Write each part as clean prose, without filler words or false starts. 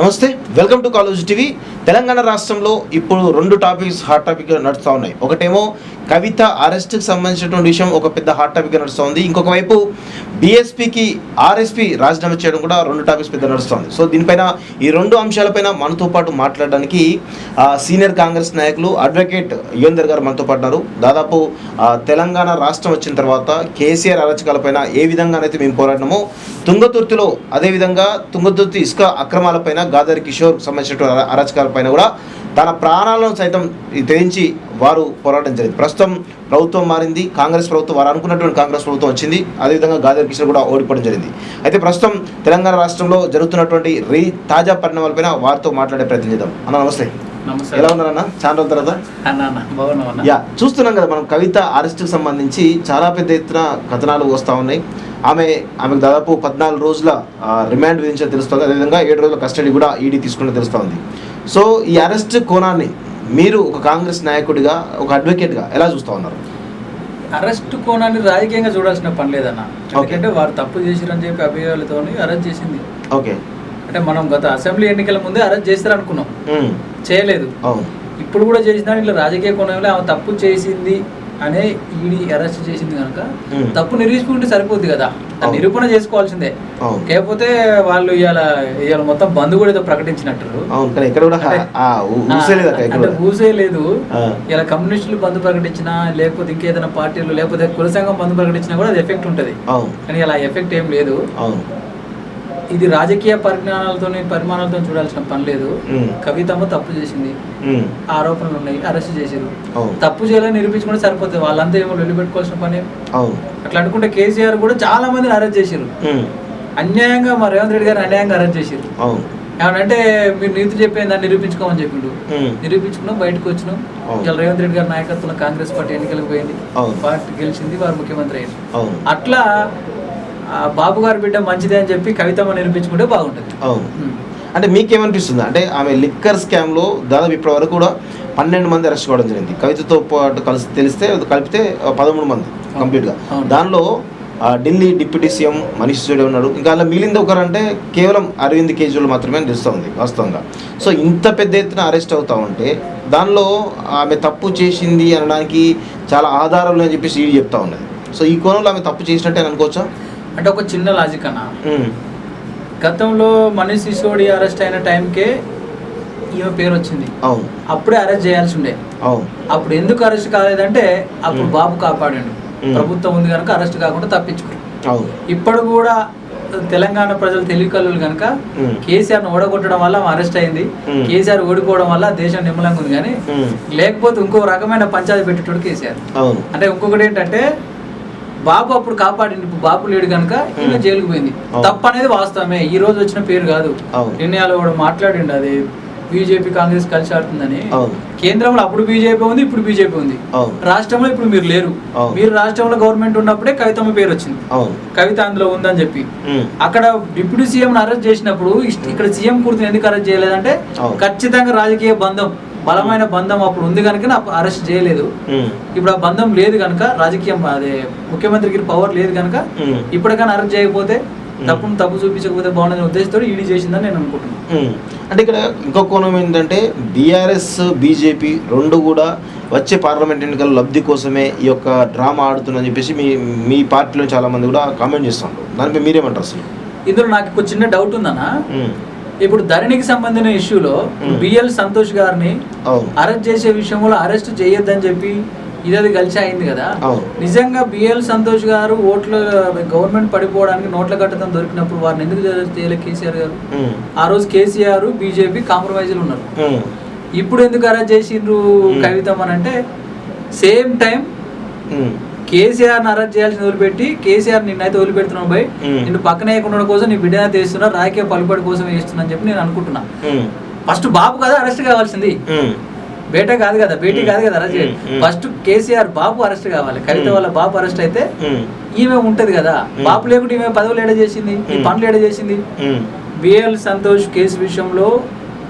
నమస్తే, welcome to college TV. Telangana రాష్ట్రంలో ఇప్పుడు రెండు టాపిక్స్ హాట్ టాపిక్గా నడుస్తూ ఉన్నాయి. ఒకటేమో కవిత అరెస్ట్కి సంబంధించినటువంటి విషయం ఒక పెద్ద హాట్ టాపిక్గా నడుస్తూ ఉంది. ఇంకొక వైపు బీఎస్పీకి ఆర్ఎస్పీ రాజీనామా చేయడం కూడా రెండు టాపిక్స్ పెద్ద నడుస్తుంది. సో దీనిపైన ఈ రెండు అంశాలపైన మనతో పాటు మాట్లాడడానికి సీనియర్ కాంగ్రెస్ నాయకులు అడ్వకేట్ యుగంధర్ గారు మనతో పాటు ఉన్నారు. దాదాపు తెలంగాణ రాష్ట్రం వచ్చిన తర్వాత కేసీఆర్ అరాచకాలపైన ఏ విధంగానైతే మేము పోరాడినామో తుంగతుర్తిలో అదేవిధంగా తుంగతుర్తి ఇసుక అక్రమాలపైన గాదారి కిషోర్ సంబంధించిన అరాచకాలపైన కూడా తన ప్రాణాలను సైతం తెరించి వారు పోరాటం జరిగింది. ప్రస్తుతం ప్రభుత్వం మారింది, కాంగ్రెస్ ప్రభుత్వం, వారు అనుకున్నటువంటి కాంగ్రెస్ ప్రభుత్వం వచ్చింది. అదేవిధంగా గాదారి కిషోర్ కూడా ఓడిపోవడం జరిగింది. అయితే ప్రస్తుతం తెలంగాణ రాష్ట్రంలో జరుగుతున్నటువంటి తాజా పరిణామాలపైన వారితో మాట్లాడే ప్రయత్నం చేద్దాం. అన్న నమస్తే. ఎలా ఉన్నారన్న? చాలా రోజుల తర్వాత చూస్తున్నాం కదా మనం. కవిత అరెస్టుకు సంబంధించి చాలా పెద్ద ఎత్తున కథనాలు వస్తూ ఉన్నాయి. ఆమెకు దాదాపు 14 రోజుల రిమాండ్ విధించడం తెలుస్తుంది. అదేవిధంగా 7 రోజుల కస్టడీ కూడా ఈడీ తీసుకుని తెలుస్తూ ఉంది. సో ఈ అరెస్ట్ కోణాన్ని మీరు ఒక కాంగ్రెస్ నాయకుడిగా, ఒక అడ్వకేట్గా ఎలా చూస్తూ ఉన్నారు? అరెస్ట్ కోణాన్ని రాజకీయంగా చూడాల్సిన పని లేదన్న. ఎందుకంటే వారు తప్పు చేసిరని చెప్పి అభియోగాలతో అరెస్ట్ చేసింది. ఓకే, అంటే మనం గత అసెంబ్లీ ఎన్నికల ముందే అరెస్ట్ చేస్తారనుకున్నాం, చేయలేదు. ఇప్పుడు కూడా చేసిన ఇట్లా రాజకీయ కోణంలో ఆమె తప్పు చేసింది అనే ఈడీ అరెస్ట్ చేసింది కనుక తప్పు నిరూపించుకుంటే సరిపోద్ది కదా, నిరూపణ చేసుకోవాల్సిందే. లేకపోతే వాళ్ళు ఇవాళ మొత్తం బంద్ కూడా ఏదో ప్రకటించినట్టు, అంటే ఊసేయలేదు. ఇలా కమ్యూనిస్టులు బంద్ ప్రకటించినా, లేకపోతే ఇంకేదైనా పార్టీలు, లేకపోతే కుల సంఘం బంద్ ప్రకటించినా కూడా అది ఎఫెక్ట్ ఉంటుంది. కానీ ఇలా ఎఫెక్ట్ ఏం లేదు. ఇది రాజకీయ పరిమాణాలతో చూడాల్సిన పని లేదు. కవితమ్మ తప్పు చేసింది, ఆరోపణలు ఉన్నాయి, అరెస్ట్ చేసారు. తప్పు చేయాలని నిరూపించుకుంటే సరిపోతుంది. వాళ్ళంతా ఏమో వెళ్ళి పెట్టుకోవాల్సిన పని. అట్లా అనుకుంటే కేసీఆర్ కూడా చాలా మందిని అరెస్ట్ చేసారు అన్యాయంగా. మా రేవంత్ రెడ్డి గారు అన్యాయంగా అరెస్ట్ చేసారు. ఏమనంటే మీరు నీతి చెప్పేది దాన్ని నిరూపించుకోమని చెప్పిండు. నిరూపించుకున్నాం, బయటకు వచ్చినాం. ఇలా రేవంత్ రెడ్డి గారి నాయకత్వంలో కాంగ్రెస్ పార్టీ ఎన్నికలకు పోయింది, పార్టీ గెలిచింది, వారు ముఖ్యమంత్రి అయ్యారు. అట్లా బాబు గారి బిడ్డ మంచిదే అని చెప్పి కవితమ్మ నిరూపించుకుంటే బాగుంటుంది. అంటే మీకేమనిపిస్తుంది? అంటే ఆమె లిక్కర్ స్కామ్లో దాదాపు ఇప్పటి వరకు కూడా 12 మంది అరెస్ట్ కావడం జరిగింది. కవితతో పాటు కలిపితే 13 మంది కంప్లీట్గా. దానిలో ఢిల్లీ డిప్యూటీ సీఎం మనీష్ సిసోడియా ఉన్నాడు. ఇంకా అలా మిగిలింది ఒకరంటే కేవలం అరవింద్ కేజ్రీవాల్ మాత్రమే తెలుస్తుంది వాస్తవంగా. సో ఇంత పెద్ద ఎత్తున అరెస్ట్ అవుతా ఉంటే దానిలో ఆమె తప్పు చేసింది అనడానికి చాలా ఆధారాలు అని చెప్పేసి ఈడీ చెప్తా ఉన్నది. సో ఈ కోణంలో ఆమె తప్పు చేసినట్టే అనుకోవచ్చా? అంటే ఒక చిన్న లాజిక్ అన్న, గతంలో మనీష్ సిసోడియా అరెస్ట్ అయిన టైంకే ఈమె పేరు వచ్చింది. అప్పుడే అరెస్ట్ చేయాల్సి ఉండే. అప్పుడు ఎందుకు అరెస్ట్ కాలేదంటే అప్పుడు బాబు కాపాడాడు, ప్రభుత్వం ఉంది కనుక అరెస్ట్ కాకుండా తప్పించుకున్నారు. ఇప్పుడు కూడా తెలంగాణ ప్రజలు తెలివికల్లులు కనుక కేసీఆర్ను ఓడగొట్టడం వల్ల అరెస్ట్ అయింది. కేసీఆర్ ఓడిపోవడం వల్ల దేశం నిమ్మలంగా ఉంది. కానీ లేకపోతే ఇంకో రకమైన పంచాయతీ పెట్టేటోడు కేసీఆర్. అంటే ఇంకొకటి ఏంటంటే బాబు అప్పుడు కాపాడింది, ఇప్పుడు బాబు లేడు కనుక ఈమె జైలుకు పోయింది. తప్పు అనేది వాస్తవమే, ఈ రోజు వచ్చిన పేరు కాదు. నిర్ణయాలు కూడా మాట్లాడిండు, అది బీజేపీ కాంగ్రెస్ కలిసి ఆడుతుందని. కేంద్రంలో అప్పుడు బీజేపీ ఉంది, ఇప్పుడు బీజేపీ ఉంది. రాష్ట్రంలో ఇప్పుడు మీరు లేరు. మీరు రాష్ట్రంలో గవర్నమెంట్ ఉన్నప్పుడే కవితమ్మ పేరు వచ్చింది, కవిత అందులో ఉందని చెప్పి. అక్కడ డిప్యూటీ సీఎం అరెస్ట్ చేసినప్పుడు ఇక్కడ సీఎం కూర్చుని ఎందుకు అరెస్ట్ చేయలేదంటే ఖచ్చితంగా రాజకీయ బంధం, బలమైన బంధం అప్పుడు ఉంది కనుక అరెస్ట్ చేయలేదు. ఇప్పుడు ఆ బంధం లేదు కనుక, రాజకీయం అదే ముఖ్యమంత్రికి పవర్ లేదు కనుక ఇప్పటికైనా అరెస్ట్ చేయకపోతే, తప్పు చూపించకపోతే బాగుండని ఉద్దేశంతో ఈడీ చేసిందని నేను అనుకుంటున్నాను. అంటే ఇక్కడ ఇంకో కోణం ఏంటంటే బీఆర్ఎస్ బీజేపీ రెండు కూడా వచ్చే పార్లమెంట్ ఎన్నికల లబ్ధి కోసమే ఈ యొక్క డ్రామా ఆడుతుందని చెప్పేసి మీ పార్టీలో చాలా మంది కూడా కామెంట్ చేస్తున్నారు. దానిపై మీరేమంటారు అసలు? ఇందులో నాకు ఒక చిన్న డౌట్ ఉందన్నా. ఇప్పుడు ధరణికి సంబంధించిన ఇష్యూలో బిఎల్ సంతోష్ గారిని అరెస్ట్ చేసే విషయంలో అరెస్ట్ చేయొద్దని చెప్పి ఇది కలిసి అయింది కదా. నిజంగా బిఎల్ సంతోష్ గారు ఓట్లు గవర్నమెంట్ పడిపోవడానికి నోట్ల కట్టడం దొరికినప్పుడు వారిని ఎందుకు చేయలేదు కేసీఆర్ గారు? ఆ రోజు కేసీఆర్ బీజేపీ కాంప్రమైజ్లు ఉన్నారు. ఇప్పుడు ఎందుకు అరెస్ట్ చేసిండ్రు కవితమ్మని అంటే సేమ్ టైం కేసీఆర్ అరెస్ట్ చేయాల్సిన వదిలిపెట్టి కేసీఆర్ నిన్నైతే వదిలిపెడుతున్నావు బై, నిన్ను పక్కన వేయకుండా కోసం నీ బిడ్డ తీస్తున్నా, రాజకీయ పలుపడి కోసం వేస్తున్నా అని చెప్పి నేను అనుకుంటున్నా. ఫస్ట్ బాబు కదా అరెస్ట్ కావాల్సింది, బేటా కాదు కదా, బేటీ కాదు కదా అరెస్ట్. ఫస్ట్ కేసీఆర్ బాబు అరెస్ట్ కావాలి. కవిత వాళ్ళ బాబు అరెస్ట్ అయితే ఈమె ఉంటది కదా. బాబు లేకుంటే ఈమె పదవులు ఏడ చేసింది, ఈ పనులు ఏడ చేసింది? బిఎల్ సంతోష్ కేసు విషయంలో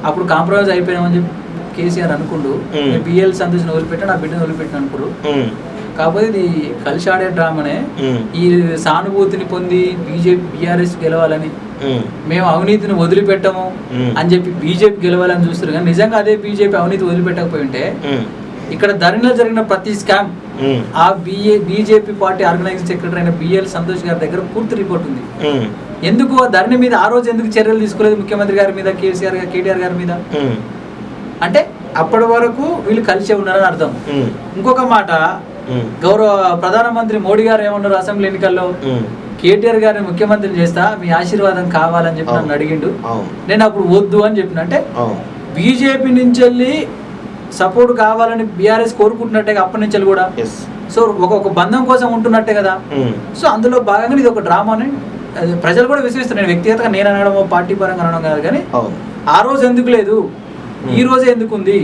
అప్పుడు కాంప్రమైజ్ అయిపోయామని చెప్పి కేసీఆర్ అనుకుంటూ బిఎల్ సంతోష్ వదిలిపెట్టా, నా బిడ్డను వదిలిపెట్టిన అనుకోరు. కాకపోతే ఇది కలిసి ఆడే డ్రామానే. ఈ సానుభూతిని పొంది బీఆర్ఎస్ గెలవాలని, మేము అవినీతిని వదిలిపెట్టము అని చెప్పి బీజేపీ గెలవాలని చూస్తారు. కానీ నిజంగా అదే బీజేపీ అవినీతి వదిలిపెట్టకపోయి ఉంటే ఇక్కడ ధరణిలో జరిగిన ప్రతి స్కామ్ ఆ బీజేపీ పార్టీ ఆర్గనైజింగ్ సెక్రటరీ అయిన బిఎల్ సంతోష్ గారి దగ్గర పూర్తి రిపోర్ట్ ఉంది. ఎందుకు ఆ ధరణి మీద ఆ రోజు ఎందుకు చర్యలు తీసుకోలేదు ముఖ్యమంత్రి గారి మీద, కేటీఆర్ గారి మీద? అంటే అప్పటి వరకు వీళ్ళు కలిసే ఉన్నారని అర్థం. ఇంకొక మాట, గౌరవ ప్రధానమంత్రి మోడీ గారు ఏమన్నారు అసెంబ్లీ ఎన్నికల్లో, కేటీఆర్ గారిని ముఖ్యమంత్రి చేస్తా, మీ ఆశీర్వాదం కావాలని చెప్పి నన్ను అడిగిండు. నేను అప్పుడు వద్దు అని చెప్పిన. అంటే బీజేపీ నుంచి వెళ్ళి సపోర్ట్ కావాలని బీఆర్ఎస్ కోరుకుంటున్నట్టే అప్పటి నుంచి కూడా. సో ఒక బంధం కోసం ఉంటున్నట్టే కదా. సో అందులో భాగంగా ఇది ఒక డ్రామాని ప్రజలు కూడా విశ్వసిస్తారు. నేను వ్యక్తిగతంగా నేను అనడం, పార్టీ పరంగా అనడం కాదు. కానీ ఆ రోజు ఎందుకు లేదు, ఈ రోజే ఎందుకు ఉంది?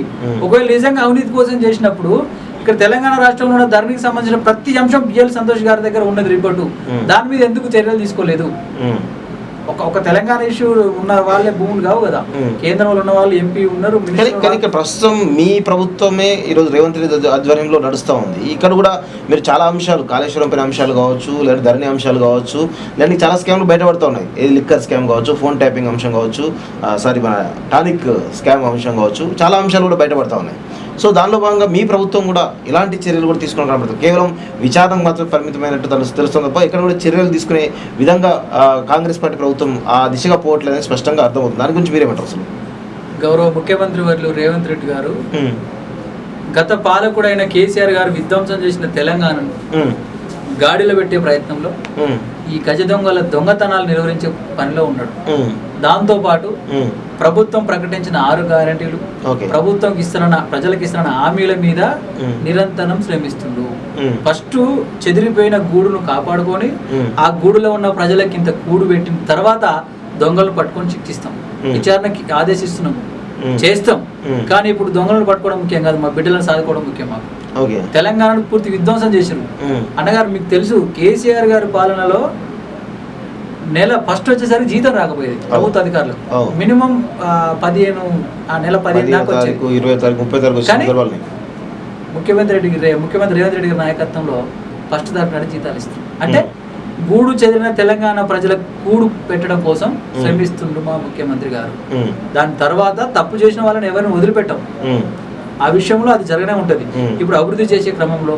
ఒకవేళ నిజంగా అవినీతి కోసం చేసినప్పుడు ఇక్కడ తెలంగాణ రాష్ట్రంలో ఉన్న ధరణికి సంబంధించిన ప్రతి అంశం బిఎల్ సంతోష్ గారి దగ్గర ఉన్నది రిపోర్టు. దాని మీద ఎందుకు చర్యలు తీసుకోలేదు? ఒక తెలంగాణ ఇష్యూ ఉన్న వాళ్ళే భూములు కావు కదా, కేంద్రంలో ఉన్న వాళ్ళు ఎంపీ ఉన్నారు. కానీ ఇక్కడ ప్రస్తుతం మీ ప్రభుత్వమే ఈరోజు రేవంత్ రెడ్డి ఆధ్వర్యంలో నడుస్తూ ఉంది. ఇక్కడ కూడా మీరు చాలా అంశాలు, కాళేశ్వరం పైన అంశాలు కావచ్చు, లేదా ధరణి అంశాలు కావచ్చు, లేదా చాలా స్కామ్లు బయటపడుతూ ఉన్నాయి. ఏది లిక్కర్ స్కామ్ కావచ్చు, ఫోన్ ట్యాపింగ్ అంశం కావచ్చు, మన టానిక్ స్కామ్ అంశం కావచ్చు, చాలా అంశాలు కూడా బయటపడుతూ ఉన్నాయి. సో దానిలో భాగంగా మీ ప్రభుత్వం కూడా ఇలాంటి చర్యలు కూడా తీసుకుని కనబడుతుంది. కేవలం విచారణ మాత్రం పరిమితమైనట్టు తెలుస్తుంది తప్ప ఇక్కడ కూడా చర్యలు తీసుకునే విధంగా కాంగ్రెస్ పార్టీ ప్రభుత్వం ఆ దిశగా పోవట్లేదని స్పష్టంగా అర్థమవుతుంది. దాని గురించి మీరేమంటారు అసలు? గౌరవ ముఖ్యమంత్రి వర్యులు రేవంత్ రెడ్డి గారు గత పాలకుడైన కేసీఆర్ గారు విధ్వంసం చేసిన తెలంగాణను గాడిలో పెట్టే ప్రయత్నంలో ఈ గజ దొంగల దొంగతనాలు నిర్వహించే పనిలో ఉన్నాడు. దాంతో పాటు ప్రభుత్వం ప్రకటించిన 6 గ్యారెంటీలు, ప్రభుత్వం ప్రజలకు ఇస్తున్న హామీల మీద నిరంతరం శ్రమిస్తుండు. ఫస్ట్ చెదిరిపోయిన గూడును కాపాడుకొని ఆ గూడులో ఉన్న ప్రజలకి ఇంత కూడు పెట్టిన తర్వాత దొంగలను పట్టుకొని శిక్షిస్తాం, విచారణకి ఆదేశిస్తున్నాం, చేస్తాం. కానీ ఇప్పుడు దొంగలను పట్టుకోవడం ముఖ్యం కాదు, మా బిడ్డలను సాదుకోవడం ముఖ్యం. మాకు తెలంగాణను పూర్తి విధ్వంసం చేశారు. అన్నగారు మీకు తెలుసు, కేసీఆర్ గారి పాలనలో నెల ఫస్ట్ వచ్చేసరికి జీతం రాకపోయేది ప్రభుత్వ అధికారులకు. మినిమం 15 ఆ నెల 15 దాకా వచ్చేది. కానీ ముఖ్యమంత్రి రేవంత్ రెడ్డి గారి నాయకత్వంలో ఫస్ట్ తరఫున జీతాలు ఇస్తారు. అంటే గూడు చెదిరిన తెలంగాణ ప్రజలకు కూడు పెట్టడం కోసం శ్రమిస్తుండ్రు మా ముఖ్యమంత్రి గారు. దాని తర్వాత తప్పు చేసిన వాళ్ళని ఎవరిని వదిలిపెట్టాం. ఆ విషయంలో అది జరగనే ఉంటది. ఇప్పుడు అభివృద్ధి చేసే క్రమంలో,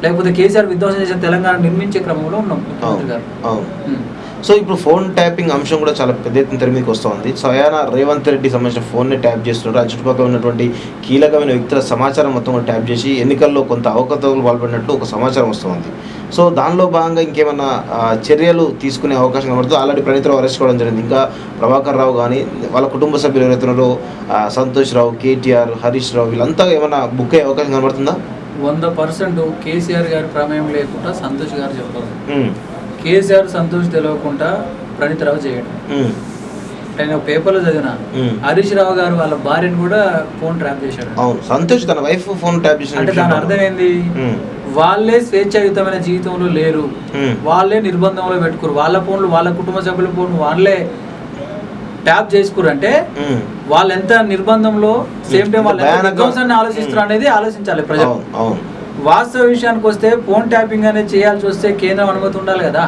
లేకపోతే కేసీఆర్ విధ్వంసం చేసిన తెలంగాణ నిర్మించే క్రమంలో ఉన్నాం ముఖ్యమంత్రి గారు. సో ఇప్పుడు ఫోన్ ట్యాపింగ్ అంశం కూడా చాలా పెద్ద ఎత్తున తెర మీదకి వస్తుంది. స్వయాన రేవంత్ రెడ్డి సంబంధించిన ఫోన్ని ట్యాప్ చేస్తున్నారు. ఆ చుట్టుపక్కల ఉన్నటువంటి కీలకమైన వ్యక్తుల సమాచారం మొత్తం కూడా ట్యాప్ చేసి ఎన్నికల్లో కొంత అవకతవకలు పాల్పడినట్లు ఒక సమాచారం వస్తుంది. సో దానిలో భాగంగా ఇంకేమన్నా చర్యలు తీసుకునే అవకాశం కనబడుతుంది. ఆల్రెడీ ప్రణీతరావు అరెస్ట్ కావడం జరిగింది. ఇంకా ప్రభాకర్ రావు కానీ వాళ్ళ కుటుంబ సభ్యులు ఎవరైతున్నారో సంతోష్ రావు, కేటీఆర్, హరీష్ రావు, వీళ్ళంతా ఏమన్నా బుక్ అయ్యే అవకాశం కనబడుతుందా? 100% కేసీఆర్ గారి ప్రమేయం లేకుండా సంతోష్ గారు చెప్పారు. కేసీఆర్ సంతోష్ తెలియకుండా ప్రణీతరావు చేయడం. నేను పేపర్లో చదివిన హరీష్ రావు గారు వాళ్ళ భార్యను కూడా ఫోన్ ట్రాప్ చేశాడు. సంతోష్ తన వైఫ్ ఫోన్ ట్రాప్ చేశాడు. అంటే దాని అర్థం ఏంది? వాళ్ళే స్వేచ్ఛాయుతమైన జీవితంలో లేరు, వాళ్ళే నిర్బంధంలో పెట్టుకోరు. వాళ్ళ ఫోన్లు, వాళ్ళ కుటుంబ సభ్యుల ఫోన్ వాళ్ళే ట్యాప్ చేసుకురు. అంటే వాళ్ళు ఎంత నిర్బంధంలో, సేమ్ టైం వాళ్ళు విధ్వంసాన్ని ఆలోచిస్తారు అనేది ఆలోచించాలి ప్రజలు. వాస్తవ విషయానికి వస్తే ఫోన్ ట్యాపింగ్ అనేది చేయాల్సి వస్తే కేంద్రం అనుమతి ఉండాలి కదా.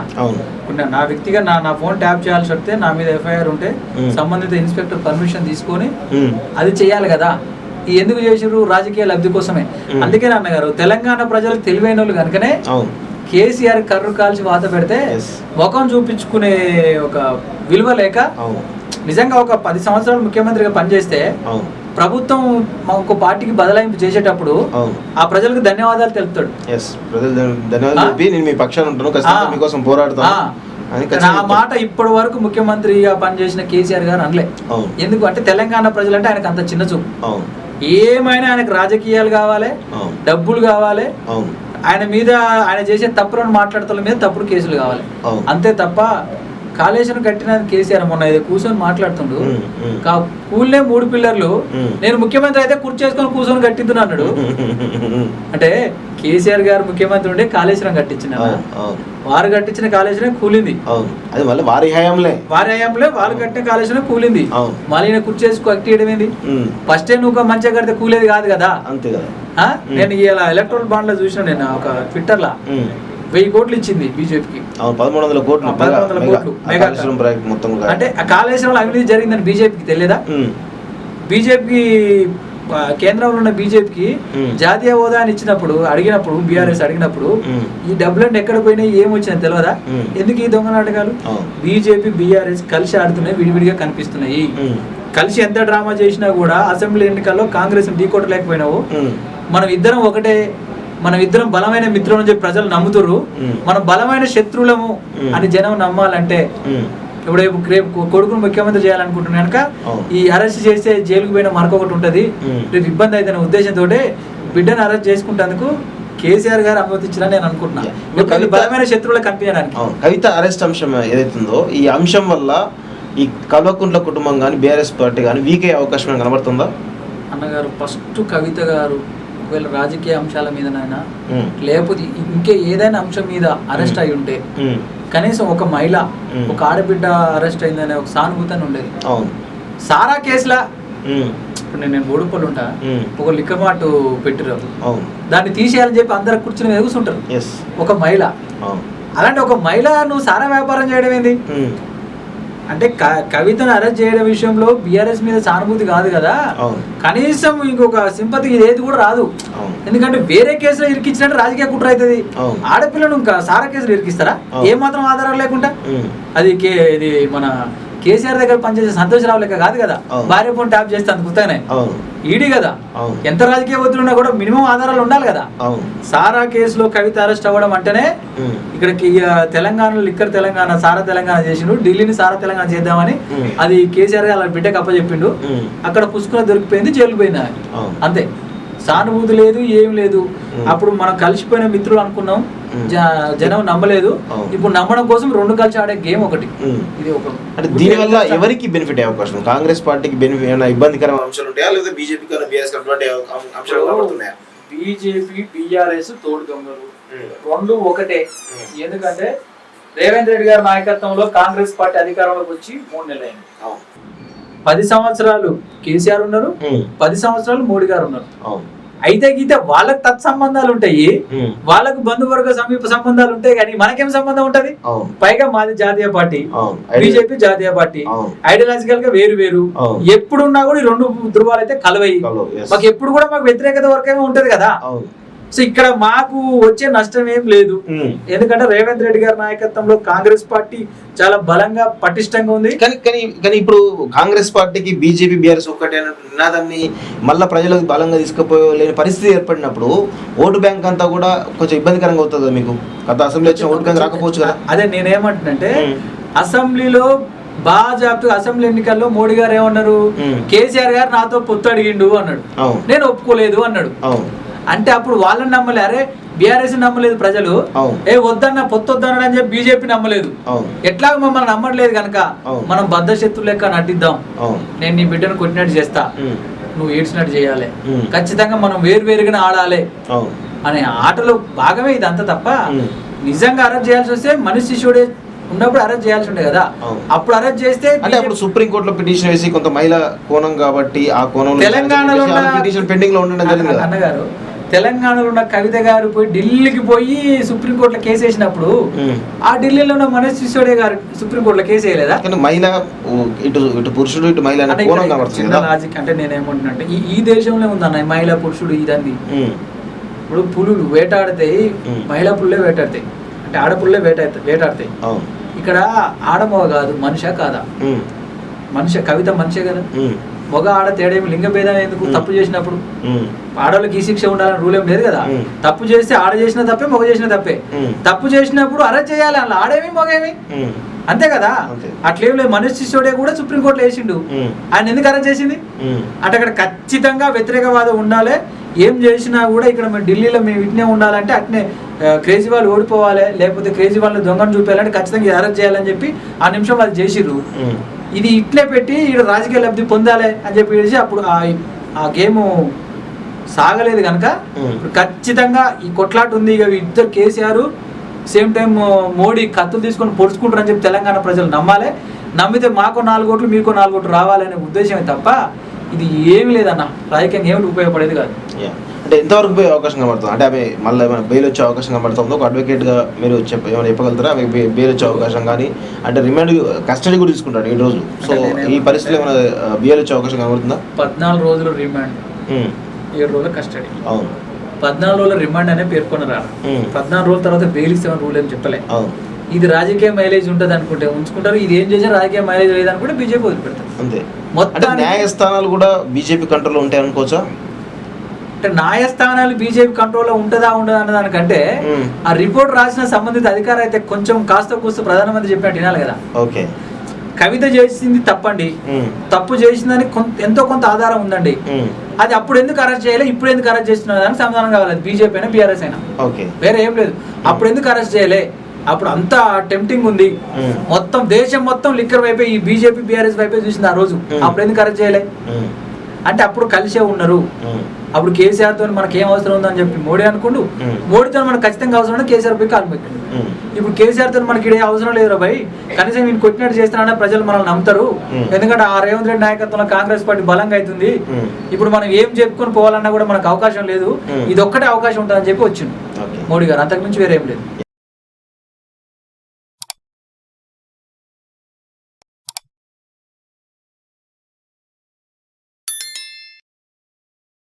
నా వ్యక్తిగా నా ఫోన్ ట్యాప్ చేయాల్సి వస్తే, నా మీద ఎఫ్ఐఆర్ ఉంటే సంబంధిత ఇన్స్పెక్టర్ పర్మిషన్ తీసుకొని అది చేయాలి కదా. ఎందుకు చేసిర్రు? రాజకీయ లబ్ధి కోసమే. అందుకే అన్నగారు తెలంగాణ ప్రజలు తెలివైన వాళ్ళు కనుకనే కేసీఆర్ కర్రు కాల్చి వాత పెడితే ముఖం చూపించుకునే ఒక విలువ లేక, నిజంగా ఒక 10 సంవత్సరాలు ముఖ్యమంత్రిగా పనిచేస్తే ప్రభుత్వం ఒక పార్టీకి బదలాయింపు చేసేటప్పుడు ఆ ప్రజలకు ధన్యవాదాలు తెలుపుతాడు. నా మాట ఇప్పటి వరకు ముఖ్యమంత్రిగా పనిచేసిన కేసీఆర్ గారు అనలే. ఎందుకు అంటే తెలంగాణ ప్రజలంటే ఆయనకు అంత చిన్న చూపు. ఏమైనా ఆయనకు రాజకీయాలు కావాలి, డబ్బులు కావాలి, ఆయన చేసే తప్పులను మాట్లాడతల మీద తప్పుడు కేసులు కావాలి, అంతే తప్ప కాళేశ్వరం కట్టిన కేసీఆర్ మొన్న ఏదో కూర్చొని మాట్లాడుతుండు. కూలే 3 పిల్లర్లు, నేను ముఖ్యమంత్రి అయితే కూర్చేసుకొని కూర్చొని కట్టిద్దు అన్నాడు. అంటే కేసీఆర్ గారు ముఖ్యమంత్రి ఉండే కాళేశ్వరం కట్టించిన, వారు కట్టించిన కాళేశ్వరం కూలింది. వారి హయాంలో వాళ్ళు కట్టిన కాళేశ్వరం కూలింది. మళ్ళీ కుర్చేసుకు కట్టేయడం ఏంది? ఫస్ట్ నువ్వు మంచిగా కడితే కూలేది కాదు కదా. అంతే కదా. నేను ఇలా ఎలక్ట్రల్ బాండ్ లో చూసిన, నేను ఒక ట్విట్టర్ లా 1000 కోట్లు ఇచ్చింది బీజేపీకి. 1100 కోట్లు 1100 కోట్లు అంటే కాళేశ్వరంలో అవినీతి జరిగిందని బీజేపీకి తెలియదా? బీజేపీకి కేంద్రంలో ఉన్న బీజేపీకి జాతీయ హోదా అని ఇచ్చినప్పుడు అడిగినప్పుడు బీఆర్ఎస్ అడిగినప్పుడు ఈ డబ్బులన్నీ ఎక్కడ పోయినాయి, ఏం వచ్చిందని తెలియదా? ఎందుకు ఈ దొంగ నాటకాలు? బీజేపీ బీఆర్ఎస్ కలిసి ఆడుతున్నాయి, విడివిడిగా కనిపిస్తున్నాయి. కలిసి ఎంత డ్రామా చేసినా కూడా అసెంబ్లీ ఎన్నికల్లో కాంగ్రెస్ ఢీకొట్టలేకపోయినావు. మనం ఇద్దరం ఒకటే, మనం ఇద్దరం బలమైన మిత్రులు అని చెప్పి ప్రజలు నమ్ముతురు. మనం బలమైన శత్రువులము అని జనం నమ్మాలంటే ఇప్పుడు రేపు కొడుకును ముఖ్యమంత్రి చేయాలనుకుంటున్నా కనుక ఈ అరెస్ట్ చేస్తే జైలుకు పోయిన మరొకటి ఉంటది, రేపు ఇబ్బంది అయితే ఉద్దేశంతో బిడ్డను అరెస్ట్ చేసుకుంటేందుకు కేసీఆర్ గారు అనుమతించారని నేను అనుకుంటున్నాను, బలమైన శత్రువులకు కనిపించడానికి. కవిత అరెస్ట్ అంశం ఏదైతుందో ఈ అంశం వల్ల ఈ కల్వకుంట్ల కుటుంబం కానీ బీఆర్ఎస్ పార్టీ కానీ వీక్ అయ్యే అవకాశం కనబడుతుందా? అన్నగారు ఫస్ట్ కవిత గారు ఒకవేళ రాజకీయ అంశాల మీదనైనా లేకపోతే ఇంకే ఏదైనా అంశం మీద అరెస్ట్ అయి ఉంటే కనీసం ఒక మహిళ ఒక ఆడబిడ్డ అరెస్ట్ అయిందనే ఒక సానుభూతి ఉండేది. సారా కేసులా ఇప్పుడు నేను బోడుపల్లి ఉంటా, ఒక లిక్కర్ మార్ట్ పెట్టిరు, దాన్ని తీసేయాలని చెప్పి అందరు కూర్చుని ఎగుస్తుంటారు ఒక మహిళ. అలాంటి ఒక మహిళ నువ్వు సారా వ్యాపారం చేయడం ఏంది అంటే? కవితను అరెస్ట్ చేయడం విషయంలో బీఆర్ఎస్ మీద సానుభూతి కాదు కదా, కనీసం ఇంకొక సింపతి ఇదేది కూడా రాదు. ఎందుకంటే వేరే కేసులో ఇరికించినట్టు రాజకీయ కుట్ర అవుతుంది. ఆడపిల్లను ఇంకా సారా కేసులు ఇరికిస్తారా ఏమాత్రం ఆధారాలు లేకుండా? అది ఇది మన కేసీఆర్ దగ్గర పనిచేసే సంతోషరావు లెక్క కాదు కదా, భార్య ఫోన్ ట్యాప్ చేస్తే అంత గుర్తానే ఈడీ కదా. ఎంత రాజకీయ ఒత్తిడి కూడా మినిమం ఆధారాలు ఉండాలి కదా. సారా కేసులో కవిత అరెస్ట్ అవ్వడం అంటేనే ఇక్కడికి తెలంగాణలో లిక్కర్ తెలంగాణ సారా తెలంగాణ చేసిండు, ఢిల్లీని సారా తెలంగాణ చేద్దామని అది కేసీఆర్ గారు అలా బిడ్డకు అప్పచెప్పిండు. అక్కడ పుష్కర దొరికిపోయింది, జైలు పోయింది అంతే. సానుభూతి లేదు, ఏం లేదు. అప్పుడు మనం కలిసిపోయిన మిత్రులు అనుకున్నాం, జనం నమ్మలేదు. ఇప్పుడు నమ్మడం కోసం రెండు కలిసి ఆడే గేమ్ ఒకటి. ఇది ఒక అంటే దీనివల్ల ఎవరికి బెనిఫిట్ అయ్యే అవకాశం? కాంగ్రెస్ పార్టీకి బెనిఫిట్ ఏమైనా ఇబ్బందికరమైన అంశాలు ఉంటాయా, లేదా బీజేపీ కన్నా బీఆర్ఎస్ అటువంటి అంశాలు కనబడుతున్నాయా? బీజేపీ బీఆర్ఎస్ తోడు దొంగలు రెండు ఒకటే. ఎందుకంటే రేవంత్ రెడ్డి గారి నాయకత్వంలో కాంగ్రెస్ పార్టీ అధికారంలోకి వచ్చి 3 నెలలు అయింది. 10 సంవత్సరాలు కేసీఆర్ ఉన్నారు, 10 సంవత్సరాలు మోడీ గారు ఉన్నారు. అయితే గీతే వాళ్ళకి తత్సంబంధాలు ఉంటాయి, వాళ్ళకు బంధువర్గ సమీప సంబంధాలు ఉంటాయి, కానీ మనకేం సంబంధం ఉంటది? పైగా మాది జాతీయ పార్టీ, బీజేపీ జాతీయ పార్టీ, ఐడియాలజికల్ గా వేరు వేరు. ఎప్పుడున్నా కూడా ఈ రెండు ధృవాలు అయితే కలవయి. మాకు ఎప్పుడు కూడా మాకు వ్యతిరేకత వరకేమో ఉంటది కదా. సో ఇక్కడ మాకు వచ్చే నష్టం ఏం లేదు, ఎందుకంటే రేవంత్ రెడ్డి గారి నాయకత్వంలో కాంగ్రెస్ పార్టీ చాలా బలంగా పటిష్టంగా ఉంది. కానీ ఇప్పుడు కాంగ్రెస్ పార్టీకి బీజేపీ బీఆర్ఎస్ ఒక్కటే నినాదాన్ని మళ్ళీ ప్రజలకు బలంగా తీసుకుపోలేని పరిస్థితి ఏర్పడినప్పుడు ఓటు బ్యాంక్ అంతా కూడా కొంచెం ఇబ్బందికరంగా అవుతుంది మీకు. గత అసెంబ్లీ వచ్చిన ఓటు బ్యాంక్ రాకపోవచ్చు కదా. అదే నేనేమంటున్నంటే అసెంబ్లీలో బాజాప్తుగా అసెంబ్లీ ఎన్నికల్లో మోడీ గారు ఏమన్నారు, కేసీఆర్ గారు నాతో పొత్తు అడిగిండు అన్నాడు, నేను ఒప్పుకోలేదు అన్నాడు. అంటే అప్పుడు వాళ్ళని నమ్మలే, అరే బీఆర్ఎస్ నమ్మలేదు ప్రజలు, వద్దన్న పొత్తు వద్దన్నాడు అని చెప్పి బీజేపీ నమ్మలేదు. ఎట్లా మమ్మల్ని నమ్మట్లేదు కనుక మనం బద్ధశత్రువు లెక్క నటిద్దాం, నేను నీ బిడ్డను కొట్టినట్టు చేస్తా, నువ్వు ఏడ్చినట్టు చేయాలి, ఖచ్చితంగా మనం వేరుగానే ఆడాలి అనే ఆటలో భాగమే ఇదంతా తప్ప నిజంగా అరెస్ట్ చేయాల్సి వస్తే మనిషి శిశుడే ఉన్నప్పుడు అరెస్ట్ చేయాల్సి ఉండే కదా. అప్పుడు అరెస్ట్ చేస్తే అంటే అప్పుడు సుప్రీంకోర్టులో పిటిషన్ వేసి కొంత మహిళ కోణం కాబట్టి ఆ కోణంలో తెలంగాణలో పిటిషన్ పెండింగ్ లో ఉండడం జరిగింది. అన్నగారు తెలంగాణలో ఉన్న కవిత గారు పోయి ఢిల్లీకి పోయి సుప్రీంకోర్టులో కేసు వేసినప్పుడు ఆ ఢిల్లీలో ఉన్న మనీష్ సిసోడియా గారు సుప్రీంకోర్టులో కేసు వేయలేదా? మహిళ ఇటు పురుషుడు ఇటు మహిళ లాజిక్ అంటే నేనేమంటున్నా ఈ దేశంలో ఉందన్న మహిళ పురుషుడు ఇదండి. ఇప్పుడు పులులు వేటాడితే మహిళా పుల్లే వేటాడతాయి, అంటే ఆడపుల్లే వేటాడతాయి. ఇక్కడ ఆడమొగ కాదు, మనిషా కాదా? మనిషి కవిత మనిషే కదా. మగ ఆడ తేడేమి లింగ భేదం ఎందుకు? తప్పు చేసినప్పుడు ఆడవాళ్ళకి ఈ శిక్ష ఉండాలని రూల్ ఏం లేదు కదా. తప్పు చేస్తే ఆడ చేసిన తప్పే, మగ చేసిన తప్పే. తప్పు చేసినప్పుడు అరెస్ట్ చేయాలి, అలా ఆడేమి మగేమి అంతే కదా. అట్లేం లేదు. మనీష్ సిసోడియా కూడా సుప్రీంకోర్టులో వేసిండు, ఆయన ఎందుకు అరెస్ట్ చేసింది అంటే అక్కడ ఖచ్చితంగా వ్యతిరేకవాదం ఉండాలి. ఏం చేసినా కూడా ఇక్కడ మేము ఢిల్లీలో మేము ఇట్నే ఉండాలంటే అట్నే కేజ్రీవాల్ ఓడిపోవాలి, లేకపోతే కేజ్రీవాల్ దొంగను చూపించాలంటే ఖచ్చితంగా అరెస్ట్ చేయాలని చెప్పి ఆ నిమిషంలో అది చేసిర్రు. ఇది ఇట్లే పెట్టి ఇక్కడ రాజకీయ లబ్ధి పొందాలి అని చెప్పి అప్పుడు ఆ గేమ్ సాగలేదు కనుక ఖచ్చితంగా ఈ కొట్లాట ఉంది. ఇక ఇద్దరు కేసీఆర్ సేమ్ టైం మోడీ కత్తులు తీసుకొని పొడుచుకుంటారని చెప్పి తెలంగాణ ప్రజలు నమ్మాలి. నమ్మితే మాకు 4 ఓట్లు మీకు 4 ఓట్లు రావాలనే ఉద్దేశమే తప్ప ఇది ఏమి లేదన్న, రాజకీయంగా ఏమిటి ఉపయోగపడేది కాదు. అంటే ఎంతవరకు పోయే అవకాశం కనబడుతుంది? అంటే అవి మళ్ళీ ఏమైనా బెయిల్ వచ్చే అవకాశం కనబడుతుందో ఒక అడ్వకేట్గా మీరు ఏమైనా చెప్పగలుగుతారా? అవి బెయిల్ వచ్చే అవకాశం కానీ, అంటే రిమాండ్ కస్టడీ కూడా తీసుకుంటాడు ఈ రోజు. సో ఈ పరిస్థితిలో ఏమైనా బెయిల్ వచ్చే అవకాశం కనబడుతుందా? 14 రోజులు రిమాండ్, 7 రోజుల కస్టడీ. అవును, 14 రోజుల రిమాండ్ అనే పేర్కొనరా. 14 రోజుల తర్వాత బెయిల్ ఇస్తామని రూల్ ఏం చెప్పలే. ఇది రాజకీయ మైలేజ్ ఉంటుంది అనుకుంటే ఉంచుకుంటారు, ఇది ఏం చేసినా రాజకీయ మైలేజ్ లేదనుకుంటే బీజేపీ వదిలిపెడతారు అంతే. మొత్తం న్యాయస్థానాలు కూడా బీజేపీ కంట్రోల్లో ఉంటాయి అనుకోవచ్చా? అంటే న్యాయస్థానాలు బీజేపీ కంట్రోల్లో ఉంటుందా ఉండదా అన్న దానికంటే ఆ రిపోర్ట్ రాసిన సంబంధిత అధికారి అయితే కొంచెం కాస్త కూస్త ప్రధానమంత్రి చెప్పినట్టు వినాలి కదా. ఓకే, కవిత చేసింది తప్పండి, తప్పు చేసిందని ఎంతో కొంత ఆధారం ఉందండి, అది అప్పుడు ఎందుకు అరెస్ట్ చేయాలి, ఇప్పుడు ఎందుకు అరెస్ట్ చేస్తున్నారు అని సమాధానం కావాలి. బీజేపీ అయినా బీఆర్ఎస్ అయినా వేరే ఏం లేదు. అప్పుడు ఎందుకు అరెస్ట్ చేయలే, అప్పుడు అంతా టెంప్టింగ్ ఉంది, మొత్తం దేశం మొత్తం లిక్కర్ వైపే, ఈ బీజేపీ బీఆర్ఎస్ వైపే చూసింది ఆ రోజు, అప్పుడు ఎందుకు అరెస్ట్ చేయలే అంటే అప్పుడు కలిసే ఉన్నారు. అప్పుడు కేసీఆర్ తో మనకి ఏం అవసరం ఉందని చెప్పి మోడీ అనుకుంటూ, మోడీతో మనకు ఖచ్చితంగా అవసరం ఉంటే కేసీఆర్ పోయి కాలు పెట్టిండు. ఇప్పుడు కేసీఆర్ తో మనకి ఏ అవసరం లేదు భయ్, కనీసం నేను కొట్టినట్టు చేస్తానంటే ప్రజలు మనల్ని నమ్ముతారు, ఎందుకంటే ఆ రేవంత్ రెడ్డి నాయకత్వంలో కాంగ్రెస్ పార్టీ బలంగా అవుతుంది, ఇప్పుడు మనం ఏం చెప్పుకొని పోవాలన్నా కూడా మనకు అవకాశం లేదు, ఇది ఒక్కటే అవకాశం ఉంటుందని చెప్పి వచ్చిండు మోడీ గారు, అంతకుమించి వేరేం లేదు.